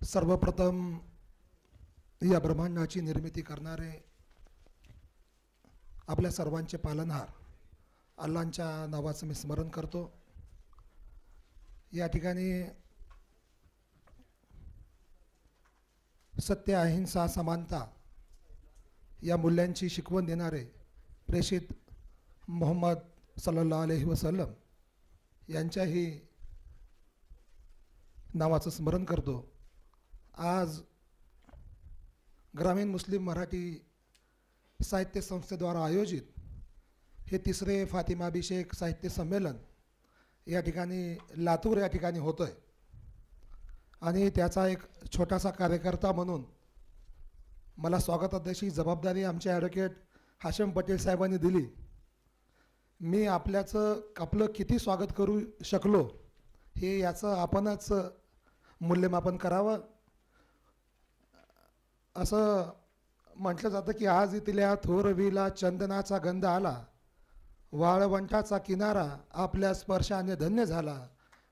सर्वप्रथम या ब्रह्मांडाची निर्मिती करणारे आपल्या सर्वांचे पालनहार अल्लांच्या नावाचं मी स्मरण करतो। या ठिकाणी सत्य, अहिंसा, समानता या मूल्यांची शिकवण देणारे प्रेषित मोहम्मद सल्लल्लाहु अलैहि वसल्लम यांच्याही नावाचं स्मरण करतो। आज ग्रामीण मुस्लिम मराठी साहित्य संस्थेद्वारा आयोजित हे तिसरे फातिमाभिषेक साहित्य संमेलन या ठिकाणी लातूर या ठिकाणी होतं आहे आणि त्याचा एक छोटासा कार्यकर्ता म्हणून मला स्वागताध्यक्षी जबाबदारी आमचे ॲडव्होकेट हाशिम पटेल साहेबांनी दिली। मी आपलं किती स्वागत करू शकलो हे याचं आपणच मूल्यमापन करावं। असं म्हटलं जातं की आज इथल्या थोरवीला चंदनाचा गंध आला, वाळवंटाचा किनारा आपल्या स्पर्शाने धन्य झाला,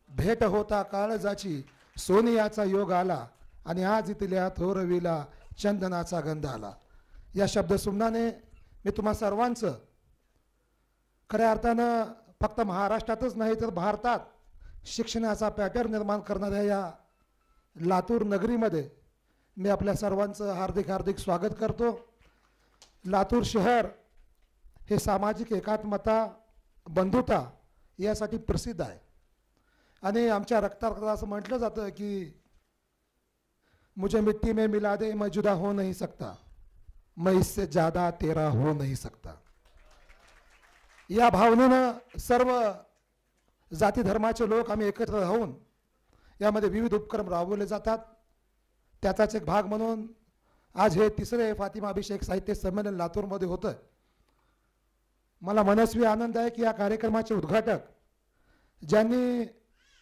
भेट होता काळजाची सोनियाचा योग आला आणि आज इथल्या थोरवीला चंदनाचा गंध आला। या शब्दसुमनाने मी तुम्हा सर्वांचं खऱ्या अर्थानं फक्त महाराष्ट्रातच नाही तर भारतात शिक्षणाचा पॅटर्न निर्माण करणाऱ्या या लातूर नगरीमध्ये मी आपल्या सर्वांचं हार्दिक हार्दिक स्वागत करतो। लातूर शहर हे सामाजिक एकात्मता, बंधुता यासाठी प्रसिद्ध आहे आणि आमच्या रक्तात असं म्हटलं जातं की मुझे मिट्टी में मिला दे मैं जुदा हो नहीं सकता, मैं इससे ज़्यादा तेरा हो नहीं सकता। या भावनेनं सर्व जाती धर्माचे लोक आम्ही एकत्र राहून यामध्ये विविध उपक्रम राबवले जातात। त्याचाच एक भाग म्हणून आज हे तिसरे फातिमाभिषेक साहित्य संमेलन लातूरमध्ये होतं। मला मनस्वी आनंद आहे की या कार्यक्रमाचे उद्घाटक ज्यांनी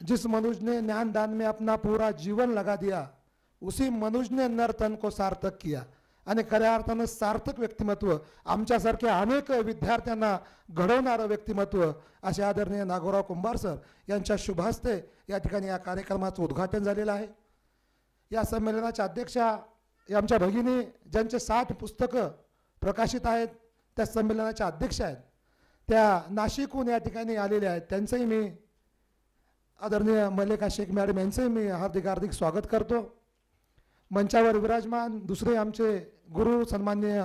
जिस मनुष्य ने ज्ञान दान में अपना पूरा जीवन लगा दिया उसी मनुष्य ने नर तन को सार्थक किया आणि खऱ्या अर्थानं सार्थक व्यक्तिमत्व आमच्यासारख्या अनेक विद्यार्थ्यांना घडवणारं व्यक्तिमत्व असे आदरणीय नागोराव कुंभार सर यांच्या शुभ हस्ते या ठिकाणी या कार्यक्रमाचं उद्घाटन झालेलं आहे। या संमेलनाच्या अध्यक्षा या आमच्या भगिनी ज्यांचे 60 पुस्तकं प्रकाशित आहेत त्या संमेलनाच्या अध्यक्ष आहेत, त्या नाशिकहून या ठिकाणी आलेल्या आहेत। त्यांचंही मी आदरणीय मल्लिका शेख मॅडम यांचंही मी हार्दिक हार्दिक स्वागत करतो। मंचावर विराजमान दुसरे आमचे गुरु सन्माननीय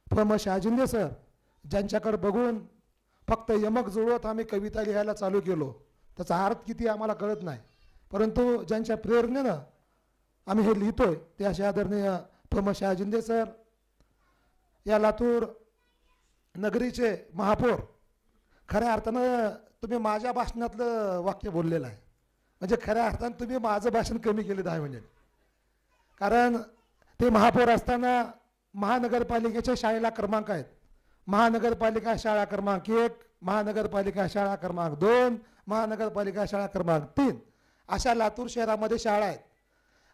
फम शहाजिंदे सर ज्यांच्याकडे बघून फक्त यमक जुळवत आम्ही कविता लिहायला चालू केलो, त्याचा अर्थ किती आम्हाला कळत नाही, परंतु ज्यांच्या प्रेरणेनं आम्ही हे लिहितोय ते असे आदरणीय फम शहाजिंदे सर। या लातूर नगरीचे महापौर, खऱ्या अर्थानं तुम्ही माझ्या भाषणातलं वाक्य बोललेलं आहे, म्हणजे खऱ्या अर्थानं तुम्ही माझं भाषण कमी केलं आहे म्हणजे, कारण ते महापौर असताना महानगरपालिकेच्या शाळेला क्रमांक आहेत, महानगरपालिका शाळा क्रमांक 1, महानगरपालिका शाळा क्रमांक 2, महानगरपालिका शाळा क्रमांक 3 अशा लातूर शहरामध्ये शाळा आहेत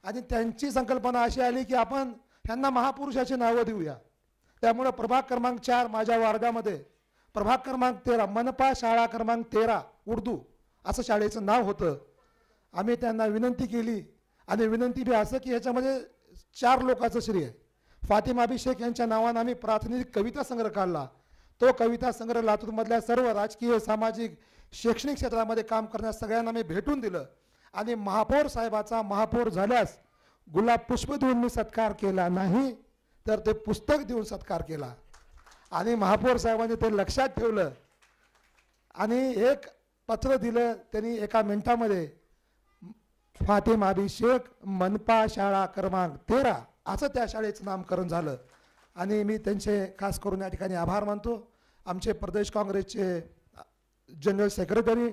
आणि त्यांची संकल्पना अशी आली की आपण ह्यांना महापुरुषाची नावं देऊया। त्यामुळे प्रभाग क्रमांक 4 माझ्या वार्डामध्ये प्रभाग क्रमांक 13 मनपा शाळा क्रमांक 13 उर्दू असं शाळेचं नाव होतं। आम्ही त्यांना विनंती केली आणि विनंती बी असं की ह्याच्यामध्ये 4 लोकांचं श्रेय आहे। फातिमाभिषेक यांच्या नावानं आम्ही प्रातिनिधिक कविता संग्रह काढला, तो कविता संग्रह लातूरमधल्या सर्व राजकीय, सामाजिक, शैक्षणिक क्षेत्रामध्ये काम करण्यास सगळ्यांना मी भेटून दिलं आणि महापौर साहेबाचा महापौर झाल्यास गुलाब पुष्प देऊन मी सत्कार केला नाही तर ते पुस्तक देऊन सत्कार केला आणि महापौर साहेबांनी ते लक्षात ठेवलं आणि एक पत्र दिलं त्यांनी 1 मिनिटामध्ये, फातिमाभिषेक मनपा शाळा क्रमांक 13 असं त्या शाळेचं नामकरण झालं आणि मी त्यांचे खास करून या ठिकाणी आभार मानतो। आमचे प्रदेश काँग्रेसचे जनरल सेक्रेटरी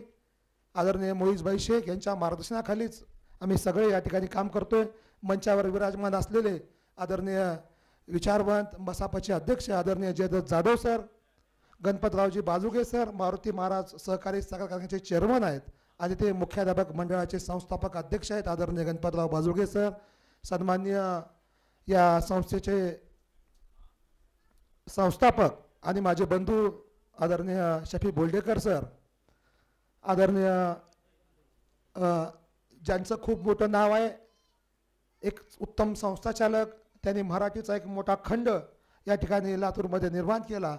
आदरणीय मोईजभाई शेख यांच्या मार्गदर्शनाखालीच आम्ही सगळे या ठिकाणी काम करतोय। मंचावर विराजमान असलेले आदरणीय विचारवंत मसापचे अध्यक्ष आदरणीय जयदत्त जाधव सर, गणपतरावजी बाजुगे सर, मारुती महाराज सहकारी साखर कारखान्याचे चेअरमन आहेत आणि ते मुख्याध्यापक मंडळाचे संस्थापक अध्यक्ष आहेत आदरणीय गणपतराव बाजुगे सर, सन्माननीय या संस्थेचे संस्थापक आणि माझे बंधू आदरणीय शफी बोल्डेकर सर, आदरणीय ज्यांचं खूप मोठं नाव आहे एक उत्तम संस्थाचालक, त्यांनी मराठीचा एक मोठा खंड या ठिकाणी लातूरमध्ये निर्माण केला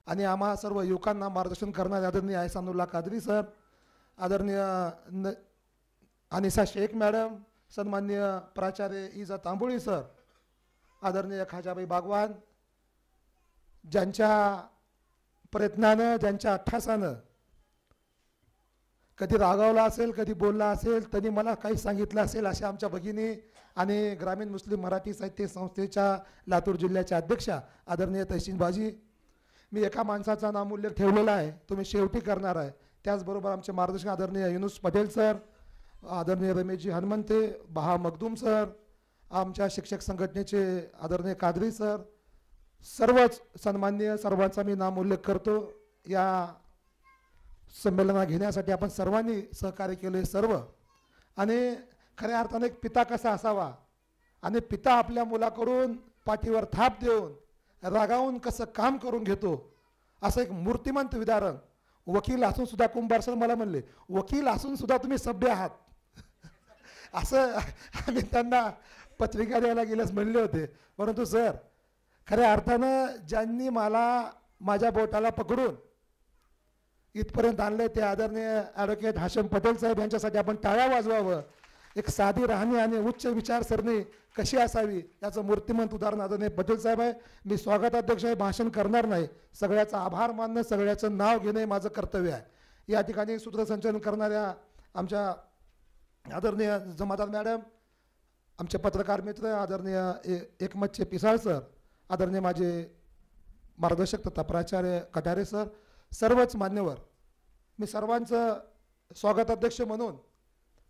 आणि आम्हा सर्व युवकांना मार्गदर्शन करणारे आदरणीय एहसानुल्लाह कादरी सर, आदरणीय अनिसा शेख मॅडम, सन्माननीय प्राचार्य इजा तांबोळी सर, आदरणीय खाजाबाई बागवान, ज्यांच्या प्रयत्नानं, ज्यांच्या अठ्ठासानं कधी रागावला असेल, कधी बोलला असेल, त्यांनी मला काही सांगितलं असेल, अशा आमच्या भगिनी आणि ग्रामीण मुस्लिम मराठी साहित्य संस्थेच्या लातूर जिल्ह्याच्या अध्यक्षा आदरणीय तहसीन बाजी, मी एका माणसाचा नामोल्लेख ठेवलेला आहे, तुम्ही शेवटी करणार आहे. त्याचबरोबर आमचे मार्गदर्शक आदरणीय युनुस पटेल सर, आदरणीय रमेशजी हनुमंते, बहा मखदूम सर, आमच्या शिक्षक संघटनेचे आदरणीय कादरी सर, सर्वच सन्माननीय सर्वांचा मी नामोल्लेख करतो. या संमेलना घेण्यासाठी आपण सर्वांनी सहकार्य केले सर्व. आणि खऱ्या अर्थाने एक पिता कसा असावा आणि पिता आपल्या मुलाकडून पाठीवर थाप देऊन रागावून कसं काम करून घेतो, असं एक मूर्तिमंत उदाहरण. वकील असून सुद्धा कुंभार सर मला म्हणले, वकील असून सुद्धा तुम्ही सभ्य आहात असं आम्ही त्यांना पत्रिका द्यायला गेल्यास म्हणले होते. परंतु सर, खऱ्या अर्थानं ज्यांनी मला माझ्या बोटाला पकडून इथपर्यंत आणले ते आदरणीय ॲडव्होकेट हाशम पटेल साहेब यांच्यासाठी आपण टाळ्या वाजवावं. एक साधी राहणी आणि उच्च विचारसरणी कशी असावी याचं मूर्तिमंत उदाहरण आदरणीय पटेल साहेब आहे. मी स्वागताध्यक्ष आहे, भाषण करणार नाही. सगळ्याचा आभार मानणं, सगळ्याचं नाव घेणे माझं कर्तव्य आहे. या ठिकाणी सूत्रसंचालन करणाऱ्या आमच्या आदरणीय जमादार मॅडम, आमचे पत्रकार मित्र आदरणीय एकमतचे पिसाळ सर, आदरणीय माझे मार्गदर्शक तथा प्राचार्य कटारे सर, सर्वच मान्यवर, मी सर्वांचं स्वागताध्यक्ष म्हणून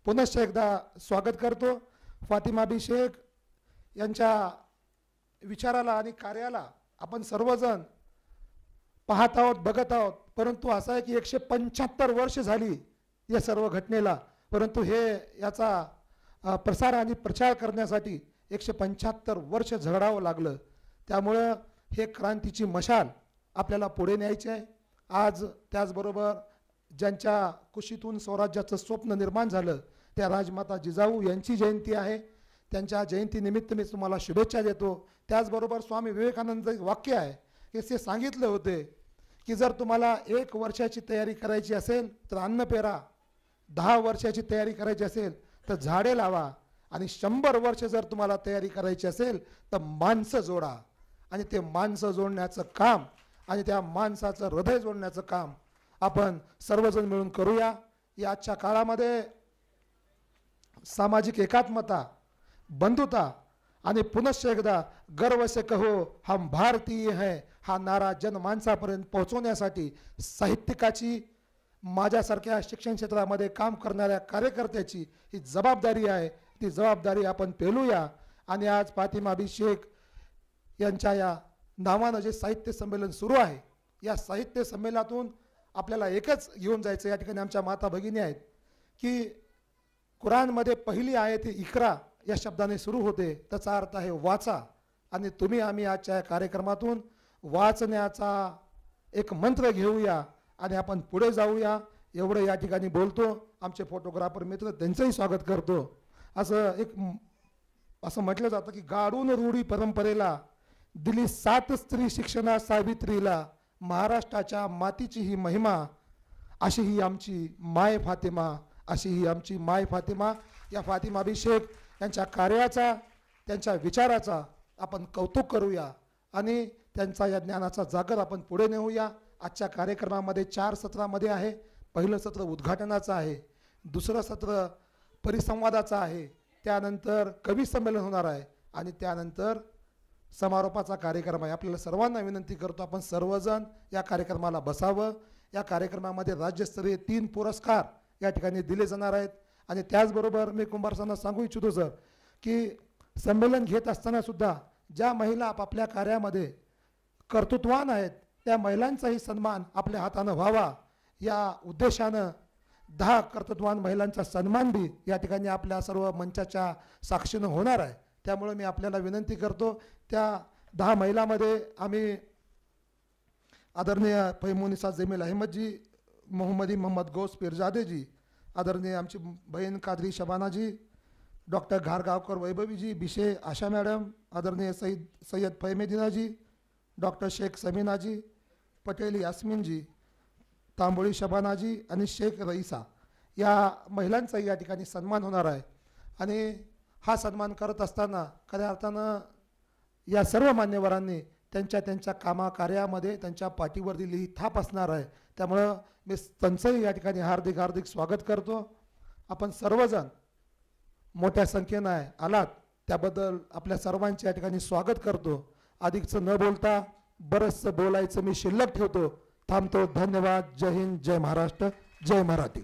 पुनश्च एकदा स्वागत करतो. फातिमा बी शेख यांच्या विचाराला आणि कार्याला आपण सर्वजण पाहत आहोत, बघत आहोत. परंतु असं आहे की 175 वर्ष झाली या सर्व घटनेला, परंतु हे याचा प्रसार आणि प्रचार करण्यासाठी 175 वर्ष झगडावं लागलं. त्यामुळं हे क्रांतीची मशाल आपल्याला पुढे न्यायची आहे. आज त्याचबरोबर ज्यांच्या कुशीतून स्वराज्याचं स्वप्न निर्माण झालं त्या राजमाता जिजाऊ यांची जयंती आहे. त्यांच्या जयंतीनिमित्त मी तुम्हाला शुभेच्छा देतो. त्याचबरोबर स्वामी विवेकानंद वाक्य आहे की ते सांगितले होते की जर तुम्हाला 1 वर्षाची तयारी करायची असेल तर अन्न पेरा, 10 वर्षाची तयारी करायची असेल तर झाडे लावा, आणि 100 वर्ष जर तुम्हाला तयारी करायची असेल तर माणसं जोडा. आणि ते माणसं जोडण्याचं काम आणि त्या माणसाचं हृदय जोडण्याचं काम आपण सर्वजण मिळून करूया. या आजच्या काळामध्ये सामाजिक एकात्मता, बंधुता आणि पुनश्च एकदा गर्व से कहो हम भारतीय है हा नारा जनमानसापर्यंत पोहोचवण्यासाठी साहित्यिकाची, माझ्यासारख्या शिक्षण क्षेत्रामध्ये काम करणाऱ्या कार्यकर्त्याची ही जबाबदारी आहे. ती जबाबदारी आपण पेलूया. आणि आज फातिमा बी शेख यांच्या या नावानं जे साहित्य संमेलन सुरू आहे, या साहित्य संमेलनातून आपल्याला एकच घेऊन जायचं. या ठिकाणी आमच्या माता भगिनी आहेत की कुराणमध्ये पहिली आयत ही इकरा या शब्दाने सुरू होते, त्याचा अर्थ आहे वाचा. आणि तुम्ही आम्ही आजच्या कार्यक्रमातून वाचण्याचा एक मंत्र घेऊया आणि आपण पुढे जाऊया. एवढं या ठिकाणी बोलतो. आमचे फोटोग्राफर मित्र त्यांचंही स्वागत करतो. असं म्हटलं जातं की गाडून रूढी परंपरेला दिली 7 स्त्री शिक्षणा सावित्रीला, महाराष्ट्राच्या मातीची ही महिमा, अशी ही आमची माय फातिमा, अशी ही आमची माय फातिमा. या फातिमा बी शेख यांच्या कार्याचा, त्यांच्या विचाराचा आपण कौतुक करूया आणि त्यांचा या ज्ञानाचा जागर आपण पुढे नेऊया. आजच्या कार्यक्रमामध्ये 4 सत्रामध्ये आहे. पहिलं सत्र उद्घाटनाचं आहे, दुसरं सत्र परिसंवादाचं आहे, त्यानंतर कवी संमेलन होणार आहे आणि त्यानंतर समारोपाचा कार्यक्रम आहे. आपल्याला सर्वांना विनंती करतो आपण सर्वजण या कार्यक्रमाला बसावं. या कार्यक्रमामध्ये राज्यस्तरीय 3 पुरस्कार या ठिकाणी दिले जाणार आहेत. आणि त्याचबरोबर मी कुंभारसांना सांगू इच्छितो सर की संमेलन घेत असताना सुद्धा ज्या महिला आपापल्या कार्यामध्ये कर्तृत्वान आहेत त्या महिलांचाही सन्मान आपल्या हातानं व्हावा या उद्देशानं 10 कर्तृत्वान महिलांचा सन्मान बी या ठिकाणी आपल्या सर्व मंचाच्या साक्षीनं होणार आहे. त्यामुळे मी आपल्याला विनंती करतो त्या 10 महिलांमध्ये आम्ही आदरणीय पैमुनिसा जमील अहमदजी, मोहम्मदी मोहम्मद गौस पीरजादेजी, आदरणीय आमची बहीण कादरी शबानाजी, डॉक्टर घारगावकर वैभवीजी, बिशे आशा मॅडम, आदरणीय सय्यद फहमेदिनाजी, डॉक्टर शेख समीनाजी, पटेल यास्मिनजी, तांबोळी शबानाजी आणि शेख रईसा या महिलांचा या ठिकाणी सन्मान होणार आहे. आणि हा सन्मान करत असताना खऱ्या अर्थानं या सर्व मान्यवरांनी त्यांच्या त्यांच्या कामाकार्यामध्ये त्यांच्या पाठीवर दिलेली थाप असणार आहे. त्यामुळं मी त्यांचंही या ठिकाणी हार्दिक हार्दिक स्वागत करतो. आपण सर्वजण मोठ्या संख्येनं आलात त्याबद्दल आपल्या सर्वांचे या ठिकाणी स्वागत करतो. अधिकचं न बोलता बरंचसं बोलायचं मी शिल्लक ठेवतो. थांबतो. धन्यवाद. जय हिंद, जय महाराष्ट्र, जय मराठी.